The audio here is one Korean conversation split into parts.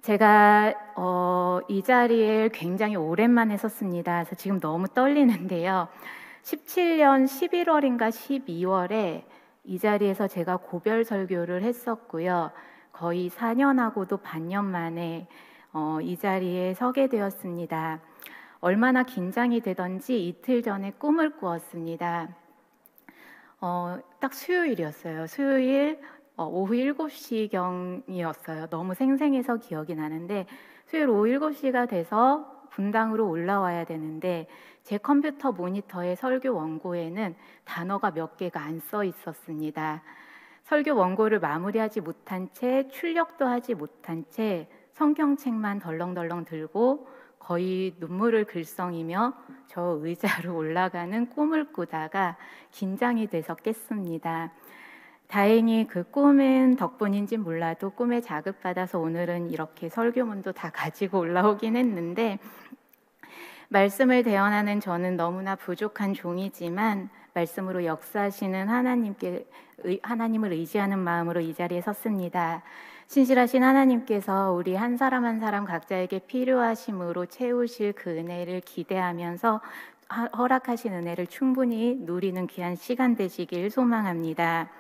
제가 이 자리에 굉장히 오랜만에 섰습니다. 그래서 지금 너무 떨리는데요. 17년 11월인가 12월에 이 자리에서 제가 고별 설교를 했었고요. 거의 4년하고도 반년 만에 이 자리에 서게 되었습니다. 얼마나 긴장이 되던지 이틀 전에 꿈을 꾸었습니다. 딱 수요일이었어요. 수요일 오후 7시경이었어요. 너무 생생해서 기억이 나는데 수요일 오후 7시가 돼서 분당으로 올라와야 되는데 제 컴퓨터 모니터의 설교 원고에는 단어가 몇 개가 안 써 있었습니다. 설교 원고를 마무리하지 못한 채 출력도 하지 못한 채 성경책만 덜렁덜렁 들고 거의 눈물을 글썽이며 저 의자로 올라가는 꿈을 꾸다가 긴장이 돼서 깼습니다. 다행히 그 꿈은 덕분인지 몰라도 꿈에 자극받아서 오늘은 이렇게 설교문도 다 가지고 올라오긴 했는데, 말씀을 대언하는 저는 너무나 부족한 종이지만 말씀으로 역사하시는 하나님을 의지하는 마음으로 이 자리에 섰습니다. 신실하신 하나님께서 우리 한 사람 한 사람 각자에게 필요하심으로 채우실 그 은혜를 기대하면서 허락하신 은혜를 충분히 누리는 귀한 시간 되시길 소망합니다.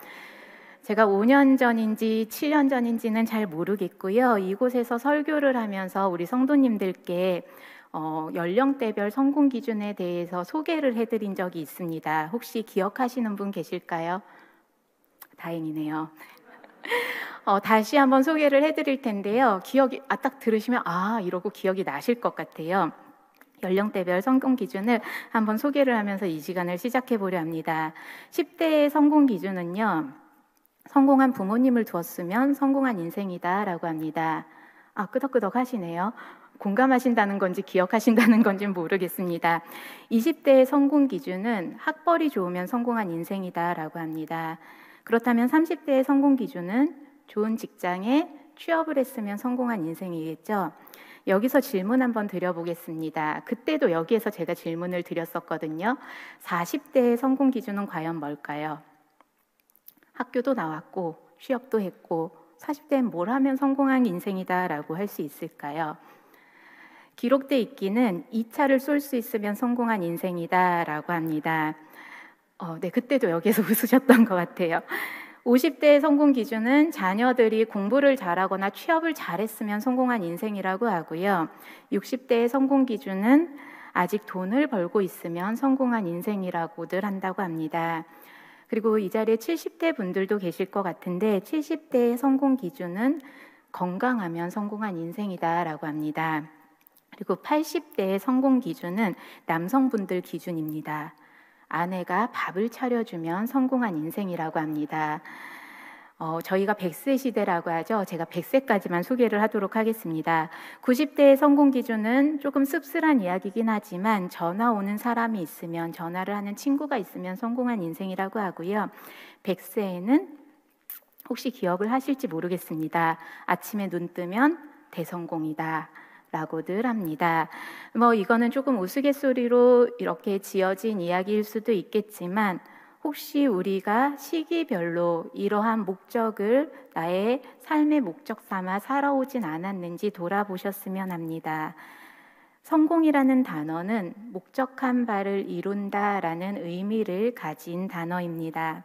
제가 5년 전인지 7년 전인지는 잘 모르겠고요. 이곳에서 설교를 하면서 우리 성도님들께 연령대별 성공 기준에 대해서 소개를 해드린 적이 있습니다. 혹시 기억하시는 분 계실까요? 다행이네요. 다시 한번 소개를 해드릴 텐데요. 기억이 딱 들으시면 이러고 기억이 나실 것 같아요. 연령대별 성공 기준을 한번 소개를 하면서 이 시간을 시작해 보려 합니다. 10대의 성공 기준은요, 성공한 부모님을 두었으면 성공한 인생이다 라고 합니다. 끄덕끄덕 하시네요. 공감하신다는 건지 기억하신다는 건지 모르겠습니다. 20대의 성공 기준은 학벌이 좋으면 성공한 인생이다 라고 합니다. 그렇다면 30대의 성공 기준은 좋은 직장에 취업을 했으면 성공한 인생이겠죠. 여기서 질문 한번 드려보겠습니다. 그때도 여기에서 제가 질문을 드렸었거든요. 40대의 성공 기준은 과연 뭘까요? 학교도 나왔고 취업도 했고 40대엔 뭘 하면 성공한 인생이다 라고 할 수 있을까요? 기록돼 있기는 2차를 쏠 수 있으면 성공한 인생이다 라고 합니다. 네, 그때도 여기서 웃으셨던 것 같아요. 50대의 성공 기준은 자녀들이 공부를 잘하거나 취업을 잘했으면 성공한 인생이라고 하고요. 60대의 성공 기준은 아직 돈을 벌고 있으면 성공한 인생이라고들 한다고 합니다. 그리고 이 자리에 70대 분들도 계실 것 같은데 70대의 성공 기준은 건강하면 성공한 인생이다라고 합니다. 그리고 80대의 성공 기준은 남성분들 기준입니다. 아내가 밥을 차려주면 성공한 인생이라고 합니다. 저희가 100세 시대라고 하죠. 제가 100세까지만 소개를 하도록 하겠습니다. 90대의 성공 기준은 조금 씁쓸한 이야기긴 하지만 전화 오는 사람이 있으면, 전화를 하는 친구가 있으면 성공한 인생이라고 하고요. 100세에는 혹시 기억을 하실지 모르겠습니다. 아침에 눈 뜨면 대성공이다 라고들 합니다. 이거는 조금 우스갯소리로 이렇게 지어진 이야기일 수도 있겠지만 혹시 우리가 시기별로 이러한 목적을 나의 삶의 목적 삼아 살아오진 않았는지 돌아보셨으면 합니다. 성공이라는 단어는 목적한 바를 이룬다라는 의미를 가진 단어입니다.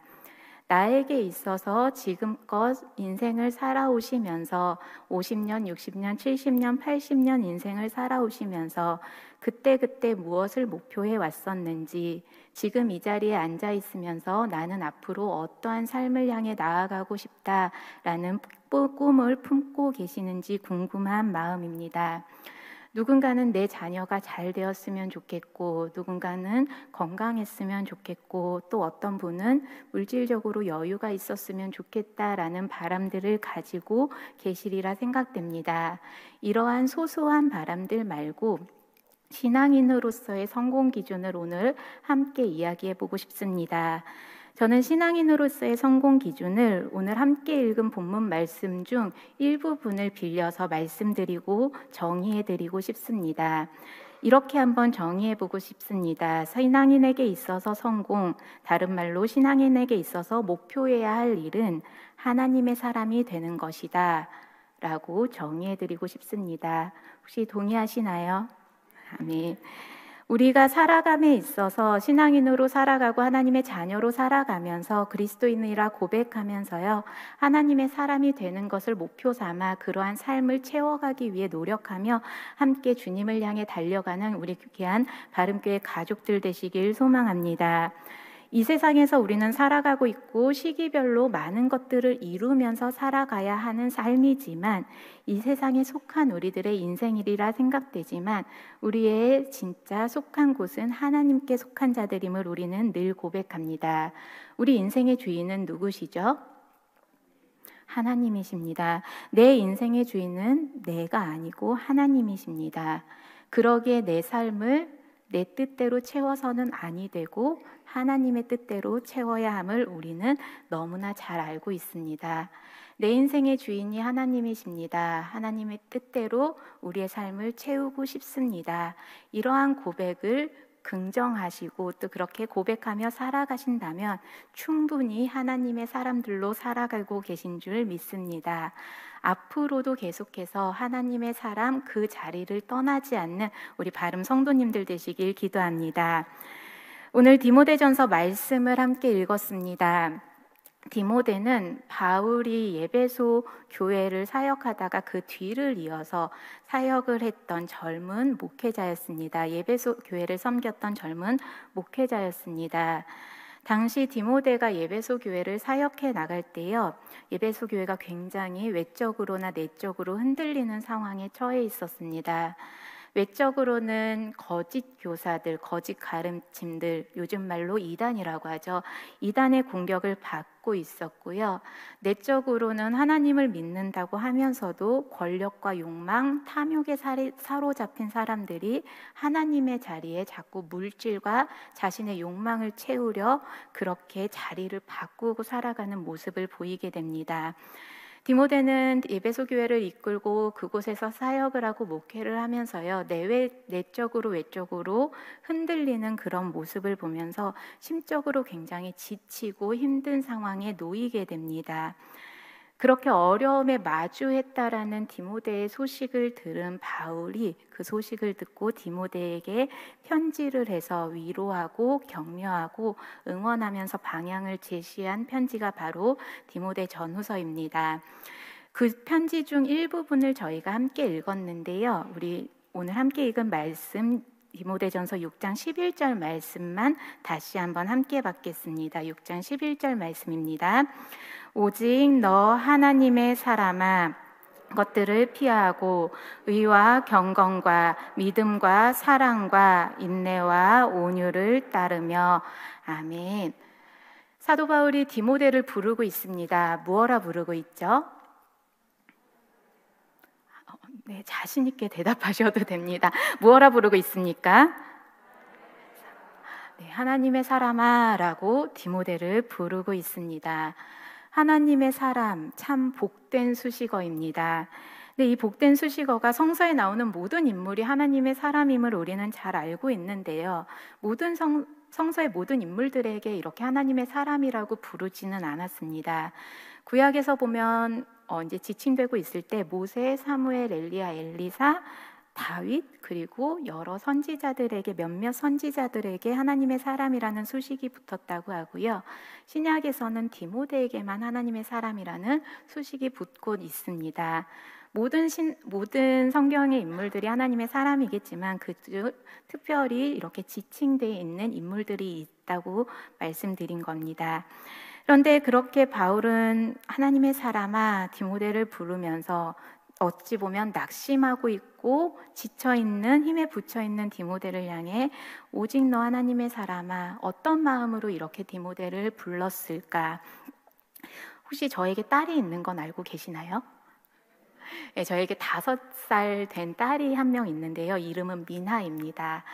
나에게 있어서 지금껏 인생을 살아오시면서 50년, 60년, 70년, 80년 인생을 살아오시면서 그때그때 무엇을 목표해 왔었는지, 지금 이 자리에 앉아 있으면서 나는 앞으로 어떠한 삶을 향해 나아가고 싶다라는 꿈을 품고 계시는지 궁금한 마음입니다. 누군가는 내 자녀가 잘 되었으면 좋겠고, 누군가는 건강했으면 좋겠고, 또 어떤 분은 물질적으로 여유가 있었으면 좋겠다라는 바람들을 가지고 계시리라 생각됩니다. 이러한 소소한 바람들 말고 신앙인으로서의 성공 기준을 오늘 함께 이야기해 보고 싶습니다. 저는 신앙인으로서의 성공 기준을 오늘 함께 읽은 본문 말씀 중 일부분을 빌려서 말씀드리고 정의해드리고 싶습니다. 이렇게 한번 정의해보고 싶습니다. 신앙인에게 있어서 성공, 다른 말로 신앙인에게 있어서 목표해야 할 일은 하나님의 사람이 되는 것이다 라고 정의해드리고 싶습니다. 혹시 동의하시나요? 아멘. 우리가 살아감에 있어서 신앙인으로 살아가고 하나님의 자녀로 살아가면서 그리스도인이라 고백하면서요, 하나님의 사람이 되는 것을 목표 삼아 그러한 삶을 채워가기 위해 노력하며 함께 주님을 향해 달려가는 우리 귀한 바른교회 가족들 되시길 소망합니다. 이 세상에서 우리는 살아가고 있고 시기별로 많은 것들을 이루면서 살아가야 하는 삶이지만, 이 세상에 속한 우리들의 인생이라 생각되지만 우리의 진짜 속한 곳은 하나님께 속한 자들임을 우리는 늘 고백합니다. 우리 인생의 주인은 누구시죠? 하나님이십니다. 내 인생의 주인은 내가 아니고 하나님이십니다. 그러기에 내 삶을 내 뜻대로 채워서는 아니 되고 하나님의 뜻대로 채워야 함을 우리는 너무나 잘 알고 있습니다. 내 인생의 주인이 하나님이십니다. 하나님의 뜻대로 우리의 삶을 채우고 싶습니다. 이러한 고백을 긍정하시고 또 그렇게 고백하며 살아가신다면 충분히 하나님의 사람들로 살아가고 계신 줄 믿습니다. 앞으로도 계속해서 하나님의 사람 그 자리를 떠나지 않는 우리 바름 성도님들 되시길 기도합니다. 오늘 디모데전서 말씀을 함께 읽었습니다. 디모데는 바울이 에베소 교회를 사역하다가 그 뒤를 이어서 사역을 했던 젊은 목회자였습니다. 에베소 교회를 섬겼던 젊은 목회자였습니다. 당시 디모데가 에베소 교회를 사역해 나갈 때요, 에베소 교회가 굉장히 외적으로나 내적으로 흔들리는 상황에 처해 있었습니다. 외적으로는 거짓 교사들, 거짓 가르침들, 요즘 말로 이단이라고 하죠. 이단의 공격을 받고 있었고요. 내적으로는 하나님을 믿는다고 하면서도 권력과 욕망, 탐욕에 사로잡힌 사람들이 하나님의 자리에 자꾸 물질과 자신의 욕망을 채우려 그렇게 자리를 바꾸고 살아가는 모습을 보이게 됩니다. 디모데는 에베소 교회를 이끌고 그곳에서 사역을 하고 목회를 하면서요, 내적으로 외적으로 흔들리는 그런 모습을 보면서 심적으로 굉장히 지치고 힘든 상황에 놓이게 됩니다. 그렇게 어려움에 마주했다라는 디모데의 소식을 들은 바울이 그 소식을 듣고 디모데에게 편지를 해서 위로하고 격려하고 응원하면서 방향을 제시한 편지가 바로 디모데 전후서입니다. 그 편지 중 일부분을 저희가 함께 읽었는데요. 우리 오늘 함께 읽은 말씀 디모데전서 6장 11절 말씀만 다시 한번 함께 받겠습니다. 6장 11절 말씀입니다. 오직 너 하나님의 사람아, 것들을 피하고 의와 경건과 믿음과 사랑과 인내와 온유를 따르며. 아멘. 사도 바울이 디모데를 부르고 있습니다. 무엇라 부르고 있죠? 네, 자신 있게 대답하셔도 됩니다. 무엇라 부르고 있습니까? 네, 하나님의 사람아 라고 디모데를 부르고 있습니다. 하나님의 사람, 참 복된 수식어입니다. 근데 이 복된 수식어가 성서에 나오는 모든 인물이 하나님의 사람임을 우리는 잘 알고 있는데요. 성서의 모든 인물들에게 이렇게 하나님의 사람이라고 부르지는 않았습니다. 구약에서 보면 이제 지칭되고 있을 때 모세, 사무엘, 엘리야, 엘리사, 다윗, 그리고 여러 선지자들에게, 몇몇 선지자들에게 하나님의 사람이라는 수식이 붙었다고 하고요. 신약에서는 디모데에게만 하나님의 사람이라는 수식이 붙고 있습니다. 모든 성경의 인물들이 하나님의 사람이겠지만 그중 특별히 이렇게 지칭되어 있는 인물들이 있다고 말씀드린 겁니다. 그런데 그렇게 바울은 하나님의 사람아 디모데를 부르면서 어찌 보면 낙심하고 있고 지쳐있는, 힘에 부쳐있는 디모데를 향해 오직 너 하나님의 사람아, 어떤 마음으로 이렇게 디모데를 불렀을까? 혹시 저에게 딸이 있는 건 알고 계시나요? 네, 저에게 5살 된 딸이 한 명 있는데요. 이름은 미나입니다.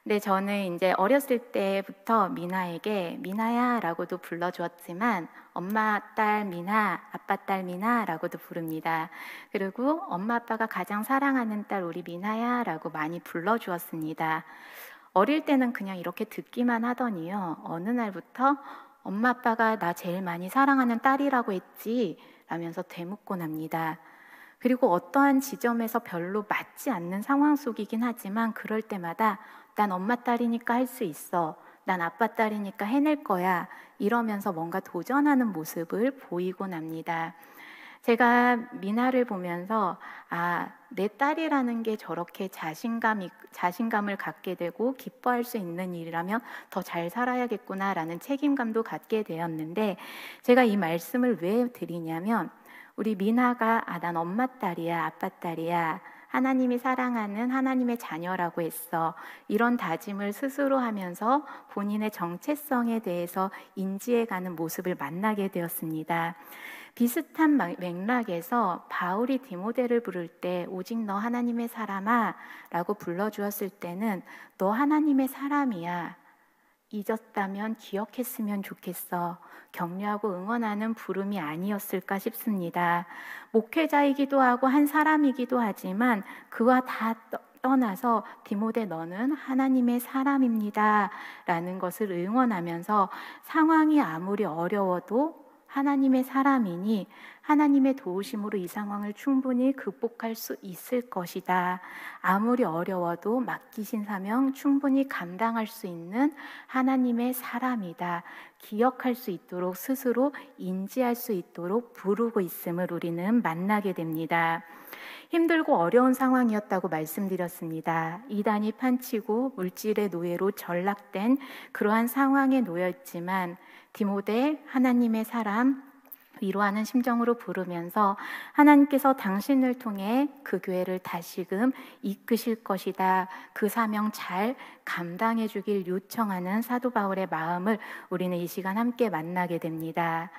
근데 저는 이제 어렸을 때부터 미나에게 미나야 라고도 불러주었지만 엄마 딸 미나, 아빠 딸 미나 라고도 부릅니다. 그리고 엄마 아빠가 가장 사랑하는 딸 우리 미나야 라고 많이 불러주었습니다. 어릴 때는 그냥 이렇게 듣기만 하더니요, 어느 날부터 엄마 아빠가 나 제일 많이 사랑하는 딸이라고 했지 라면서 되묻곤 합니다. 그리고 어떠한 지점에서 별로 맞지 않는 상황 속이긴 하지만 그럴 때마다 난 엄마 딸이니까 할 수 있어. 난 아빠 딸이니까 해낼 거야. 이러면서 뭔가 도전하는 모습을 보이곤 합니다. 제가 미나를 보면서 내 딸이라는 게 저렇게 자신감을 갖게 되고 기뻐할 수 있는 일이라면 더 잘 살아야겠구나라는 책임감도 갖게 되었는데, 제가 이 말씀을 왜 드리냐면 우리 미나가 난 엄마 딸이야, 아빠 딸이야, 하나님이 사랑하는 하나님의 자녀라고 했어. 이런 다짐을 스스로 하면서 본인의 정체성에 대해서 인지해가는 모습을 만나게 되었습니다. 비슷한 맥락에서 바울이 디모데를 부를 때 오직 너 하나님의 사람아 라고 불러주었을 때는 너 하나님의 사람이야, 잊었다면 기억했으면 좋겠어, 격려하고 응원하는 부름이 아니었을까 싶습니다. 목회자이기도 하고 한 사람이기도 하지만 그와 다 떠나서 디모데 너는 하나님의 사람입니다 라는 것을 응원하면서 상황이 아무리 어려워도 하나님의 사람이니 하나님의 도우심으로 이 상황을 충분히 극복할 수 있을 것이다. 아무리 어려워도 맡기신 사명 충분히 감당할 수 있는 하나님의 사람이다. 기억할 수 있도록 스스로 인지할 수 있도록 부르고 있음을 우리는 만나게 됩니다. 힘들고 어려운 상황이었다고 말씀드렸습니다. 이단이 판치고 물질의 노예로 전락된 그러한 상황에 놓여 있지만 디모데 하나님의 사람 위로하는 심정으로 부르면서 하나님께서 당신을 통해 그 교회를 다시금 이끄실 것이다, 그 사명 잘 감당해 주길 요청하는 사도 바울의 마음을 우리는 이 시간 함께 만나게 됩니다.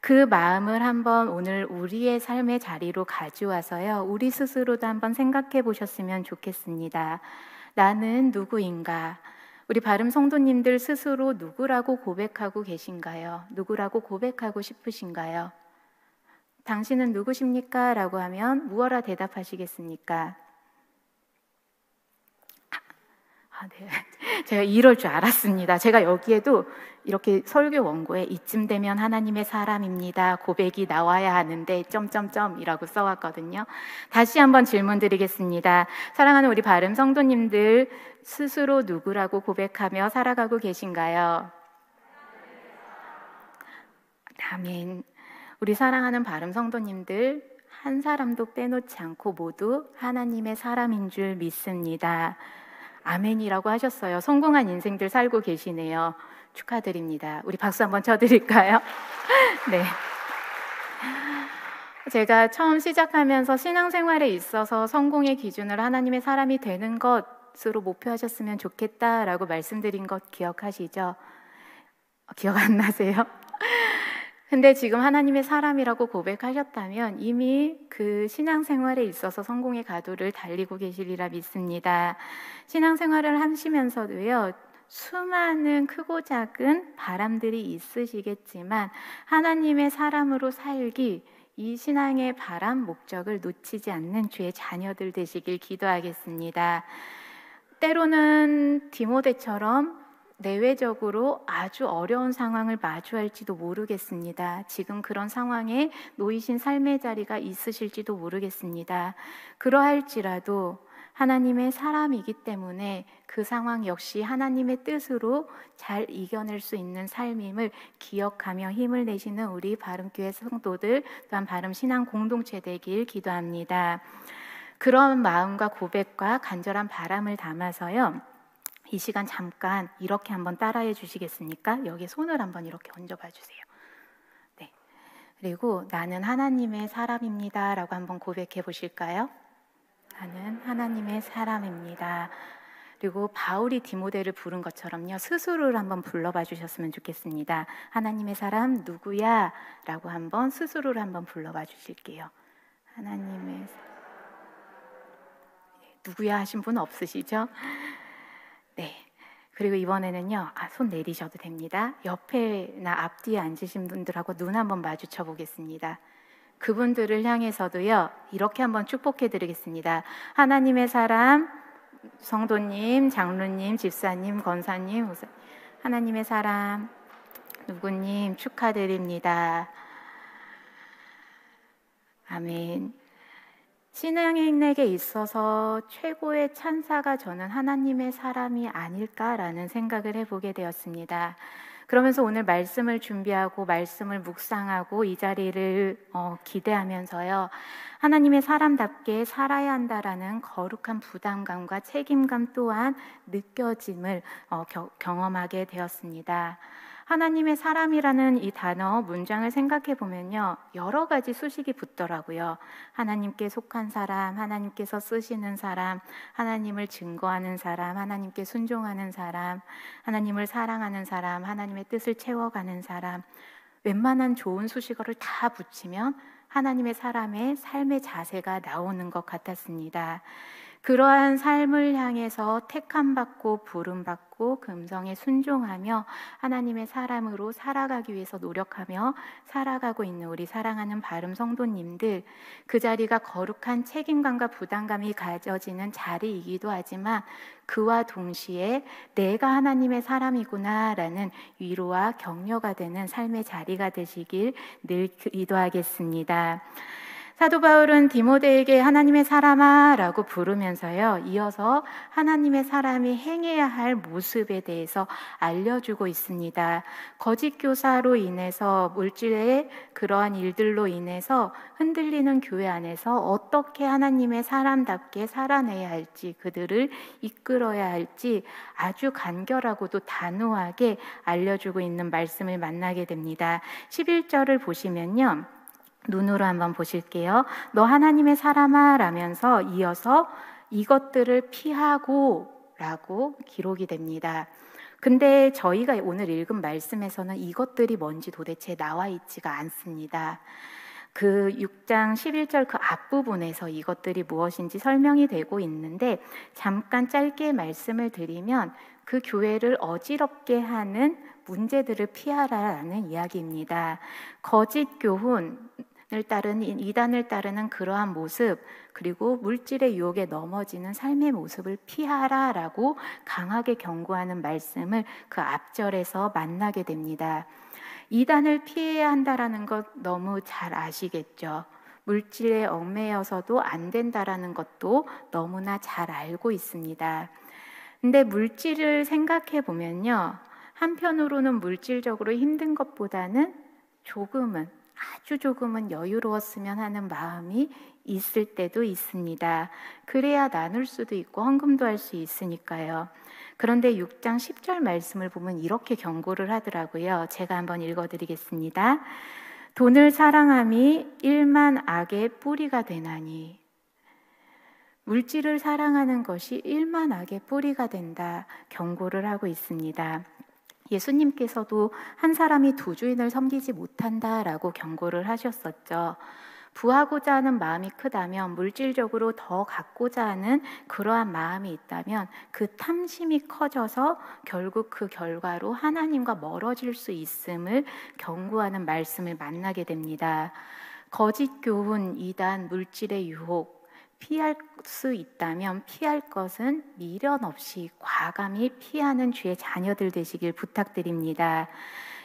그 마음을 한번 오늘 우리의 삶의 자리로 가져와서요, 우리 스스로도 한번 생각해 보셨으면 좋겠습니다. 나는 누구인가? 우리 바름 성도님들 스스로 누구라고 고백하고 계신가요? 누구라고 고백하고 싶으신가요? 당신은 누구십니까? 라고 하면 무엇라 대답하시겠습니까? 네. 제가 이럴 줄 알았습니다. 제가 여기에도 이렇게 설교 원고에 이쯤 되면 하나님의 사람입니다, 고백이 나와야 하는데 점점점이라고 써왔거든요. 다시 한번 질문 드리겠습니다. 사랑하는 우리 바름 성도님들 스스로 누구라고 고백하며 살아가고 계신가요? 아멘. 우리 사랑하는 바름 성도님들 한 사람도 빼놓지 않고 모두 하나님의 사람인 줄 믿습니다. 아멘이라고 하셨어요. 성공한 인생들 살고 계시네요. 축하드립니다. 우리 박수 한번 쳐드릴까요? 네. 제가 처음 시작하면서 신앙생활에 있어서 성공의 기준을 하나님의 사람이 되는 것으로 목표하셨으면 좋겠다라고 말씀드린 것 기억하시죠? 기억 안 나세요? 근데 지금 하나님의 사람이라고 고백하셨다면 이미 그 신앙생활에 있어서 성공의 가도를 달리고 계시리라 믿습니다. 신앙생활을 하시면서도요, 수많은 크고 작은 바람들이 있으시겠지만 하나님의 사람으로 살기, 이 신앙의 바람, 목적을 놓치지 않는 주의 자녀들 되시길 기도하겠습니다. 때로는 디모데처럼 내외적으로 아주 어려운 상황을 마주할지도 모르겠습니다. 지금 그런 상황에 놓이신 삶의 자리가 있으실지도 모르겠습니다. 그러할지라도 하나님의 사람이기 때문에 그 상황 역시 하나님의 뜻으로 잘 이겨낼 수 있는 삶임을 기억하며 힘을 내시는 우리 바름교회 성도들, 또한 바름신앙 공동체 되길 기도합니다. 그런 마음과 고백과 간절한 바람을 담아서요, 이 시간 잠깐 이렇게 한번 따라해 주시겠습니까? 여기 손을 한번 이렇게 얹어봐 주세요. 네. 그리고 나는 하나님의 사람입니다 라고 한번 고백해 보실까요? 나는 하나님의 사람입니다. 그리고 바울이 디모데를 부른 것처럼요, 스스로를 한번 불러봐 주셨으면 좋겠습니다. 하나님의 사람 누구야? 라고 한번 스스로를 한번 불러봐 주실게요. 하나님의 누구야 하신 분 없으시죠? 네. 그리고 이번에는요, 손 내리셔도 됩니다. 옆에나 앞뒤에 앉으신 분들하고 눈 한번 마주쳐 보겠습니다. 그분들을 향해서도요, 이렇게 한번 축복해 드리겠습니다. 하나님의 사람, 성도님, 장로님, 집사님, 권사님, 하나님의 사람 누구님 축하드립니다. 아멘. 신앙인에게 있어서 최고의 찬사가 저는 하나님의 사람이 아닐까라는 생각을 해보게 되었습니다. 그러면서 오늘 말씀을 준비하고 말씀을 묵상하고 이 자리를 기대하면서요. 하나님의 사람답게 살아야 한다라는 거룩한 부담감과 책임감 또한 느껴짐을 경험하게 되었습니다. 하나님의 사람이라는 이 단어 문장을 생각해 보면요, 여러 가지 수식이 붙더라고요. 하나님께 속한 사람, 하나님께서 쓰시는 사람, 하나님을 증거하는 사람, 하나님께 순종하는 사람, 하나님을 사랑하는 사람, 하나님의 뜻을 채워가는 사람, 웬만한 좋은 수식어를 다 붙이면 하나님의 사람의 삶의 자세가 나오는 것 같았습니다. 그러한 삶을 향해서 택함받고 부름받고 금성에 순종하며 하나님의 사람으로 살아가기 위해서 노력하며 살아가고 있는 우리 사랑하는 바름 성도님들, 그 자리가 거룩한 책임감과 부담감이 가져지는 자리이기도 하지만 그와 동시에 내가 하나님의 사람이구나 라는 위로와 격려가 되는 삶의 자리가 되시길 늘 기도하겠습니다. 사도 바울은 디모데에게 하나님의 사람아 라고 부르면서요, 이어서 하나님의 사람이 행해야 할 모습에 대해서 알려주고 있습니다. 거짓 교사로 인해서, 물질의 그러한 일들로 인해서 흔들리는 교회 안에서 어떻게 하나님의 사람답게 살아내야 할지, 그들을 이끌어야 할지 아주 간결하고도 단호하게 알려주고 있는 말씀을 만나게 됩니다. 11절을 보시면요, 눈으로 한번 보실게요. 너 하나님의 사람아 라면서 이어서 이것들을 피하고 라고 기록이 됩니다. 근데 저희가 오늘 읽은 말씀에서는 이것들이 뭔지 도대체 나와 있지가 않습니다. 그 6장 11절 그 앞부분에서 이것들이 무엇인지 설명이 되고 있는데, 잠깐 짧게 말씀을 드리면 그 교회를 어지럽게 하는 문제들을 피하라라는 이야기입니다. 거짓 교훈 이단을 따르는 그러한 모습, 그리고 물질의 유혹에 넘어지는 삶의 모습을 피하라라고 강하게 경고하는 말씀을 그 앞절에서 만나게 됩니다. 이단을 피해야 한다라는 것 너무 잘 아시겠죠? 물질에 얽매여서도 안 된다라는 것도 너무나 잘 알고 있습니다. 근데 물질을 생각해 보면요, 한편으로는 물질적으로 힘든 것보다는 아주 조금은 여유로웠으면 하는 마음이 있을 때도 있습니다. 그래야 나눌 수도 있고 헌금도 할 수 있으니까요. 그런데 6장 10절 말씀을 보면 이렇게 경고를 하더라고요. 제가 한번 읽어드리겠습니다. 돈을 사랑함이 일만 악의 뿌리가 되나니. 물질을 사랑하는 것이 일만 악의 뿌리가 된다 경고를 하고 있습니다. 예수님께서도 한 사람이 두 주인을 섬기지 못한다라고 경고를 하셨었죠. 부하고자 하는 마음이 크다면, 물질적으로 더 갖고자 하는 그러한 마음이 있다면 그 탐심이 커져서 결국 그 결과로 하나님과 멀어질 수 있음을 경고하는 말씀을 만나게 됩니다. 거짓 교훈, 이단, 물질의 유혹, 피할 수 있다면 피할 것은 미련 없이 과감히 피하는 주의 자녀들 되시길 부탁드립니다.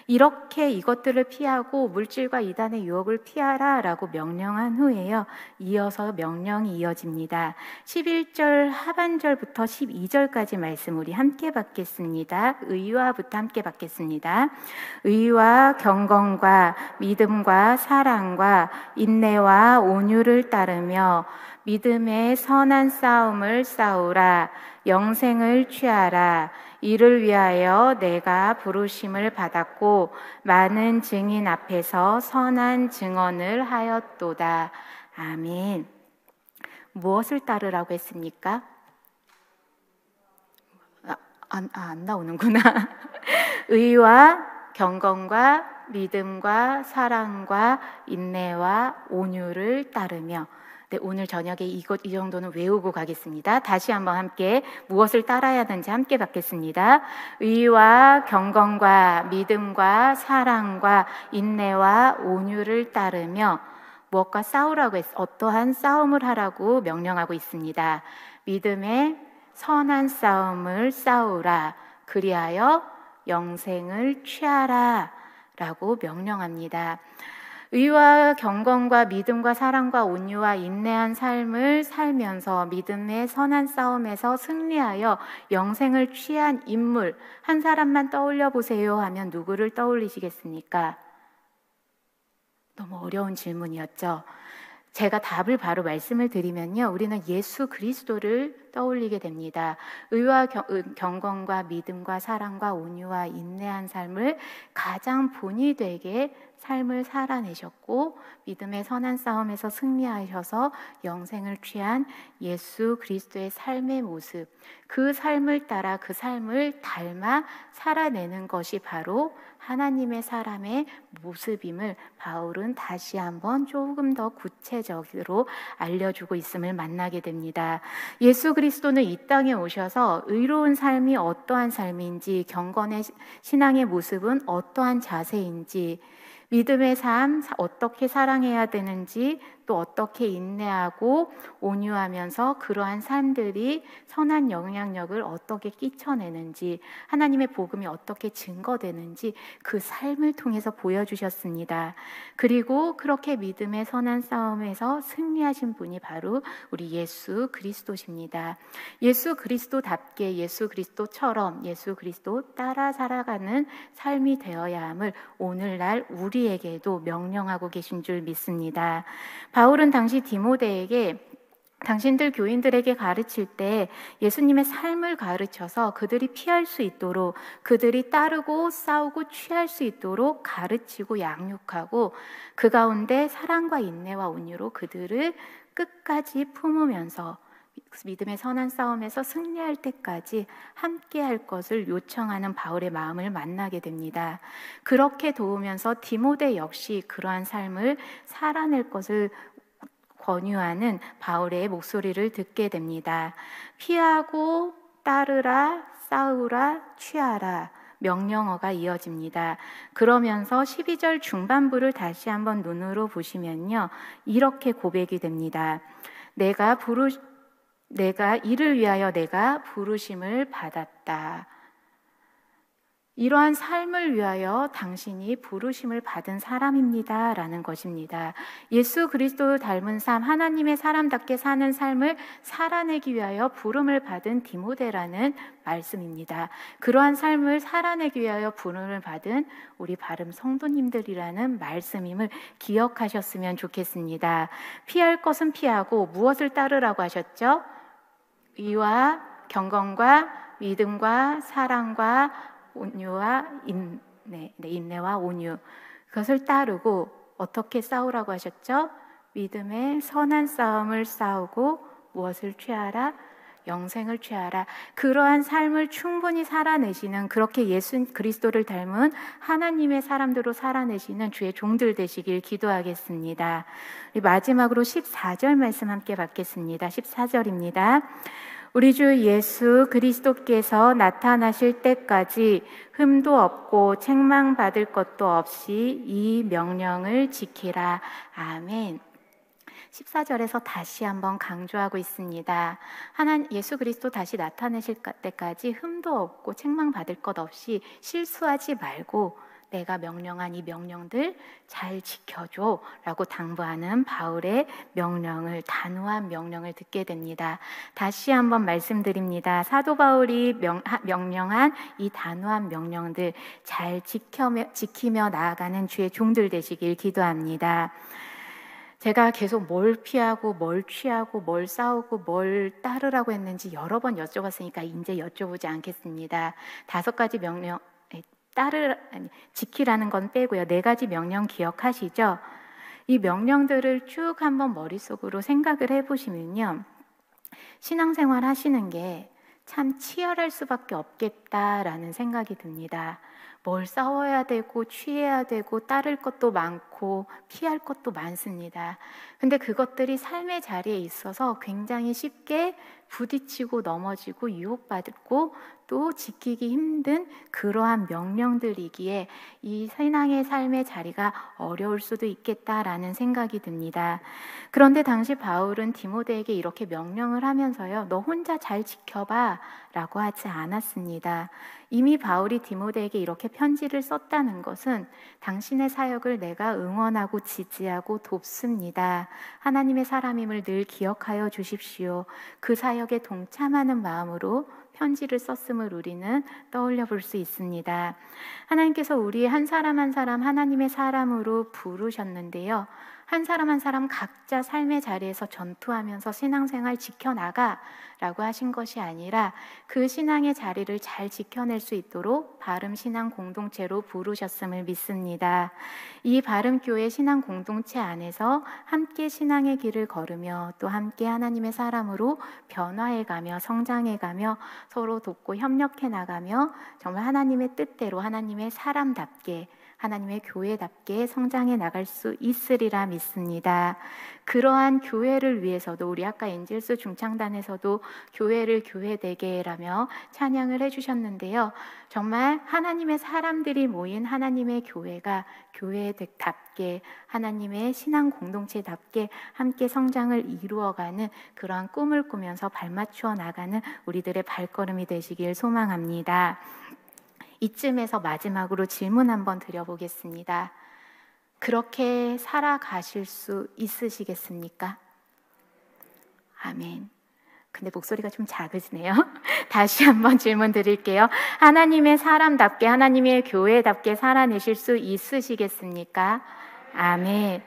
이렇게 이것들을 피하고 물질과 이단의 유혹을 피하라라고 명령한 후에요, 이어서 명령이 이어집니다. 11절 하반절부터 12절까지 말씀 우리 함께 받겠습니다. 의와부터 함께 받겠습니다. 의와 경건과 믿음과 사랑과 인내와 온유를 따르며 믿음의 선한 싸움을 싸우라. 영생을 취하라. 이를 위하여 내가 부르심을 받았고 많은 증인 앞에서 선한 증언을 하였도다. 아멘. 무엇을 따르라고 했습니까? 안 나오는구나. 의와 경건과 믿음과 사랑과 인내와 온유를 따르며. 네, 오늘 저녁에 이 정도는 외우고 가겠습니다. 다시 한번 함께 무엇을 따라야 하는지 함께 받겠습니다. 의와 경건과 믿음과 사랑과 인내와 온유를 따르며 무엇과 싸우라고 어떠한 싸움을 하라고 명령하고 있습니다. 믿음의 선한 싸움을 싸우라. 그리하여 영생을 취하라 라고 명령합니다. 의와 경건과 믿음과 사랑과 온유와 인내한 삶을 살면서 믿음의 선한 싸움에서 승리하여 영생을 취한 인물 한 사람만 떠올려 보세요 하면 누구를 떠올리시겠습니까? 너무 어려운 질문이었죠. 제가 답을 바로 말씀을 드리면요, 우리는 예수 그리스도를 떠올리게 됩니다. 의와 경건과 믿음과 사랑과 온유와 인내한 삶을 가장 본이 되게 삶을 살아내셨고 믿음의 선한 싸움에서 승리하셔서 영생을 취한 예수 그리스도의 삶의 모습, 그 삶을 따라 그 삶을 닮아 살아내는 것이 바로 하나님의 사람의 모습임을 바울은 다시 한번 조금 더 구체적으로 알려주고 있음을 만나게 됩니다. 예수 그리스도는 이 땅에 오셔서 의로운 삶이 어떠한 삶인지, 경건의 신앙의 모습은 어떠한 자세인지, 믿음의 삶 어떻게 사랑해야 되는지, 또 어떻게 인내하고 온유하면서 그러한 삶들이 선한 영향력을 어떻게 끼쳐내는지, 하나님의 복음이 어떻게 증거되는지 그 삶을 통해서 보여주셨습니다. 그리고 그렇게 믿음의 선한 싸움에서 승리하신 분이 바로 우리 예수 그리스도십니다. 예수 그리스도답게 예수 그리스도처럼 예수 그리스도 따라 살아가는 삶이 되어야 함을 오늘날 우리에게도 명령하고 계신 줄 믿습니다. 바울은 당시 디모데에게 당신들 교인들에게 가르칠 때 예수님의 삶을 가르쳐서 그들이 피할 수 있도록, 그들이 따르고 싸우고 취할 수 있도록 가르치고 양육하고 그 가운데 사랑과 인내와 온유로 그들을 끝까지 품으면서 믿음의 선한 싸움에서 승리할 때까지 함께 할 것을 요청하는 바울의 마음을 만나게 됩니다. 그렇게 도우면서 디모데 역시 그러한 삶을 살아낼 것을 권유하는 바울의 목소리를 듣게 됩니다. 피하고 따르라, 싸우라, 취하라 명령어가 이어집니다. 그러면서 12절 중반부를 다시 한번 눈으로 보시면요, 이렇게 고백이 됩니다. 내가 이를 위하여 내가 부르심을 받았다. 이러한 삶을 위하여 당신이 부르심을 받은 사람입니다 라는 것입니다. 예수 그리스도를 닮은 삶, 하나님의 사람답게 사는 삶을 살아내기 위하여 부름을 받은 디모데라는 말씀입니다. 그러한 삶을 살아내기 위하여 부름을 받은 우리 바름 성도님들이라는 말씀임을 기억하셨으면 좋겠습니다. 피할 것은 피하고 무엇을 따르라고 하셨죠? 의와 경건과 믿음과 사랑과 온유와 인내와 온유, 그것을 따르고 어떻게 싸우라고 하셨죠? 믿음의 선한 싸움을 싸우고 무엇을 취하라? 영생을 취하라. 그러한 삶을 충분히 살아내시는, 그렇게 예수 그리스도를 닮은 하나님의 사람들로 살아내시는 주의 종들 되시길 기도하겠습니다. 마지막으로 14절 말씀 함께 받겠습니다. 14절입니다. 우리 주 예수 그리스도께서 나타나실 때까지 흠도 없고 책망받을 것도 없이 이 명령을 지키라. 아멘. 14절에서 다시 한번 강조하고 있습니다. 예수 그리스도 다시 나타내실 때까지 흠도 없고 책망받을 것 없이 실수하지 말고 내가 명령한 이 명령들 잘 지켜줘 라고 당부하는 바울의 명령을, 단호한 명령을 듣게 됩니다. 다시 한번 말씀드립니다. 사도 바울이 명령한 이 단호한 명령들 잘 지키며 나아가는 주의 종들 되시길 기도합니다. 제가 계속 뭘 피하고 뭘 취하고 뭘 싸우고 뭘 따르라고 했는지 여러 번 여쭤봤으니까 이제 여쭤보지 않겠습니다. 5가지 명령, 지키라는 건 빼고요. 4가지 명령 기억하시죠? 이 명령들을 쭉 한번 머릿속으로 생각을 해보시면요, 신앙생활 하시는 게 참 치열할 수밖에 없겠다라는 생각이 듭니다. 뭘 싸워야 되고 취해야 되고 따를 것도 많고 피할 것도 많습니다. 근데 그것들이 삶의 자리에 있어서 굉장히 쉽게 부딪히고 넘어지고 유혹받고 또 지키기 힘든 그러한 명령들이기에 이 신앙의 삶의 자리가 어려울 수도 있겠다라는 생각이 듭니다. 그런데 당시 바울은 디모데에게 이렇게 명령을 하면서요, 너 혼자 잘 지켜봐 라고 하지 않았습니다. 이미 바울이 디모데에게 이렇게 편지를 썼다는 것은 당신의 사역을 내가 응원하고 지지하고 돕습니다. 하나님의 사람임을 늘 기억하여 주십시오. 그 사역에 동참하는 마음으로 편지를 썼음을 우리는 떠올려 볼 수 있습니다. 하나님께서 우리 한 사람 한 사람 하나님의 사람으로 부르셨는데요. 한 사람 한 사람 각자 삶의 자리에서 전투하면서 신앙생활 지켜나가 라고 하신 것이 아니라 그 신앙의 자리를 잘 지켜낼 수 있도록 바름 신앙 공동체로 부르셨음을 믿습니다. 이 바름교회 신앙 공동체 안에서 함께 신앙의 길을 걸으며 또 함께 하나님의 사람으로 변화해가며 성장해가며 서로 돕고 협력해 나가며 정말 하나님의 뜻대로 하나님의 사람답게 하나님의 교회답게 성장해 나갈 수 있으리라 믿습니다. 그러한 교회를 위해서도 우리 아까 엔젤스 중창단에서도 교회를 교회되게라며 찬양을 해주셨는데요. 정말 하나님의 사람들이 모인 하나님의 교회가 교회답게 하나님의 신앙 공동체답게 함께 성장을 이루어가는 그러한 꿈을 꾸면서 발맞추어 나가는 우리들의 발걸음이 되시길 소망합니다. 이쯤에서 마지막으로 질문 한번 드려보겠습니다. 그렇게 살아가실 수 있으시겠습니까? 아멘. 근데 목소리가 좀 작으시네요. 다시 한번 질문 드릴게요. 하나님의 사람답게 하나님의 교회답게 살아내실 수 있으시겠습니까? 아멘.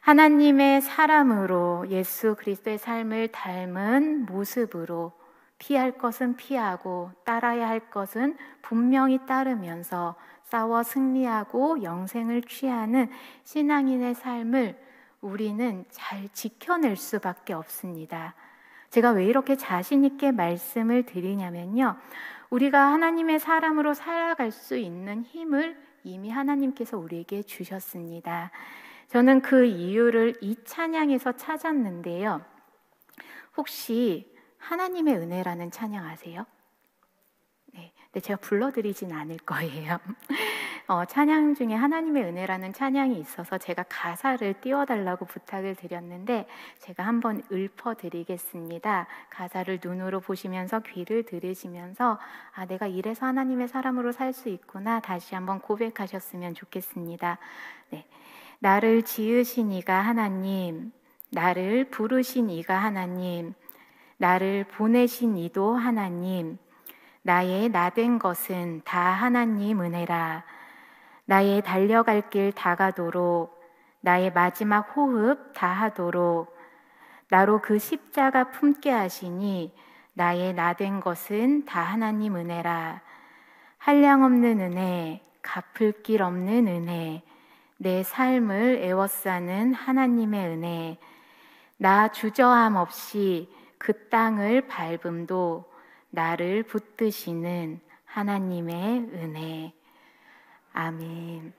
하나님의 사람으로 예수 그리스도의 삶을 닮은 모습으로 피할 것은 피하고 따라야 할 것은 분명히 따르면서 싸워 승리하고 영생을 취하는 신앙인의 삶을 우리는 잘 지켜낼 수밖에 없습니다. 제가 왜 이렇게 자신 있게 말씀을 드리냐면요. 우리가 하나님의 사람으로 살아갈 수 있는 힘을 이미 하나님께서 우리에게 주셨습니다. 저는 그 이유를 이 찬양에서 찾았는데요. 혹시 하나님의 은혜라는 찬양 아세요? 네, 근데 제가 불러드리진 않을 거예요. 찬양 중에 하나님의 은혜라는 찬양이 있어서 제가 가사를 띄워달라고 부탁을 드렸는데 제가 한번 읊어드리겠습니다. 가사를 눈으로 보시면서 귀를 들으시면서 내가 이래서 하나님의 사람으로 살 수 있구나 다시 한번 고백하셨으면 좋겠습니다. 네, 나를 지으신 이가 하나님, 나를 부르신 이가 하나님, 나를 보내신 이도 하나님, 나의 나된 것은 다 하나님 은혜라. 나의 달려갈 길 다가도록, 나의 마지막 호흡 다하도록, 나로 그 십자가 품게 하시니 나의 나된 것은 다 하나님 은혜라. 한량없는 은혜, 갚을 길 없는 은혜, 내 삶을 애워싸는 하나님의 은혜, 나 주저함 없이 그 땅을 밟음도 나를 붙드시는 하나님의 은혜. 아멘.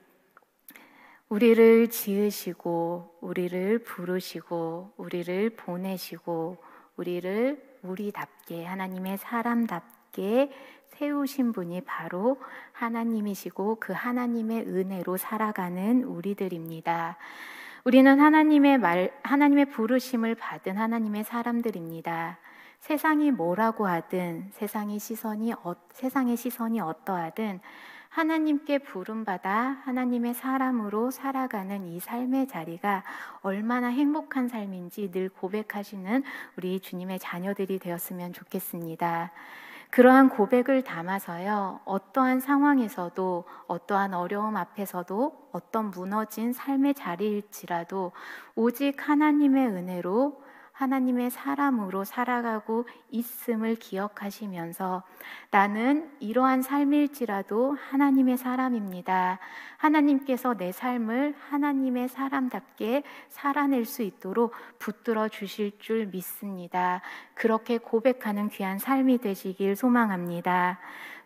우리를 지으시고 우리를 부르시고 우리를 보내시고 우리를 우리답게 하나님의 사람답게 세우신 분이 바로 하나님이시고 그 하나님의 은혜로 살아가는 우리들입니다. 우리는 하나님의 부르심을 받은 하나님의 사람들입니다. 세상이 뭐라고 하든 세상의 시선이 어떠하든 하나님께 부름받아 하나님의 사람으로 살아가는 이 삶의 자리가 얼마나 행복한 삶인지 늘 고백하시는 우리 주님의 자녀들이 되었으면 좋겠습니다. 그러한 고백을 담아서요, 어떠한 상황에서도 어떠한 어려움 앞에서도 어떤 무너진 삶의 자리일지라도 오직 하나님의 은혜로 하나님의 사람으로 살아가고 있음을 기억하시면서 나는 이러한 삶일지라도 하나님의 사람입니다. 하나님께서 내 삶을 하나님의 사람답게 살아낼 수 있도록 붙들어 주실 줄 믿습니다. 그렇게 고백하는 귀한 삶이 되시길 소망합니다.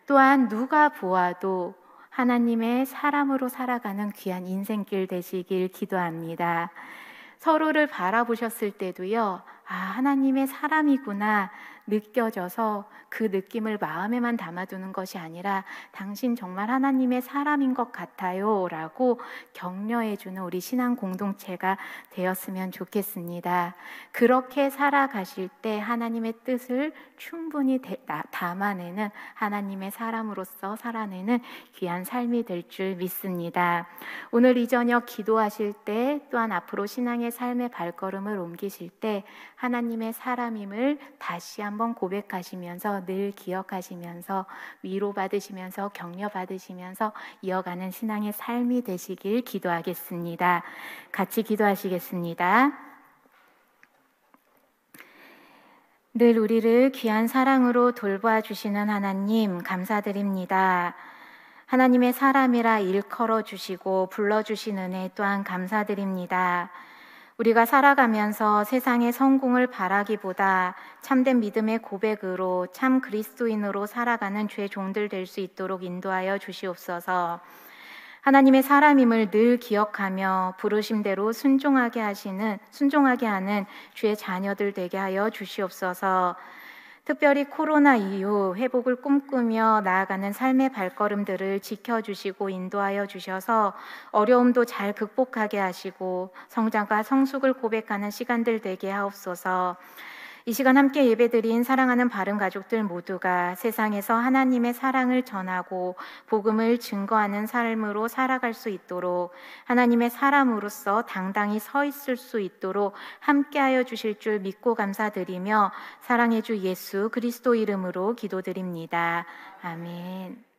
또한 누가 보아도 하나님의 사람으로 살아가는 귀한 인생길 되시길 기도합니다. 서로를 바라보셨을 때도요, 하나님의 사람이구나 느껴져서 그 느낌을 마음에만 담아두는 것이 아니라 당신 정말 하나님의 사람인 것 같아요 라고 격려해주는 우리 신앙 공동체가 되었으면 좋겠습니다. 그렇게 살아가실 때 하나님의 뜻을 충분히 담아내는 하나님의 사람으로서 살아내는 귀한 삶이 될 줄 믿습니다. 오늘 이 저녁 기도하실 때 또한 앞으로 신앙의 삶의 발걸음을 옮기실 때 하나님의 사람임을 다시 한번 고백하시면서 늘 기억하시면서 위로받으시면서 격려받으시면서 이어가는 신앙의 삶이 되시길 기도하겠습니다. 같이 기도하시겠습니다. 늘 우리를 귀한 사랑으로 돌보아 주시는 하나님 감사드립니다. 하나님의 사람이라 일컬어 주시고 불러주신 은혜 또한 감사드립니다. 우리가 살아가면서 세상의 성공을 바라기보다 참된 믿음의 고백으로 참 그리스도인으로 살아가는 죄 종들 될 수 있도록 인도하여 주시옵소서. 하나님의 사람임을 늘 기억하며 부르심대로 순종하게 하는 주의 자녀들 되게 하여 주시옵소서. 특별히 코로나 이후 회복을 꿈꾸며 나아가는 삶의 발걸음들을 지켜주시고 인도하여 주셔서 어려움도 잘 극복하게 하시고 성장과 성숙을 고백하는 시간들 되게 하옵소서. 이 시간 함께 예배드린 사랑하는 바른 가족들 모두가 세상에서 하나님의 사랑을 전하고 복음을 증거하는 삶으로 살아갈 수 있도록 하나님의 사람으로서 당당히 서 있을 수 있도록 함께하여 주실 줄 믿고 감사드리며 사랑의 주 예수 그리스도 이름으로 기도드립니다. 아멘.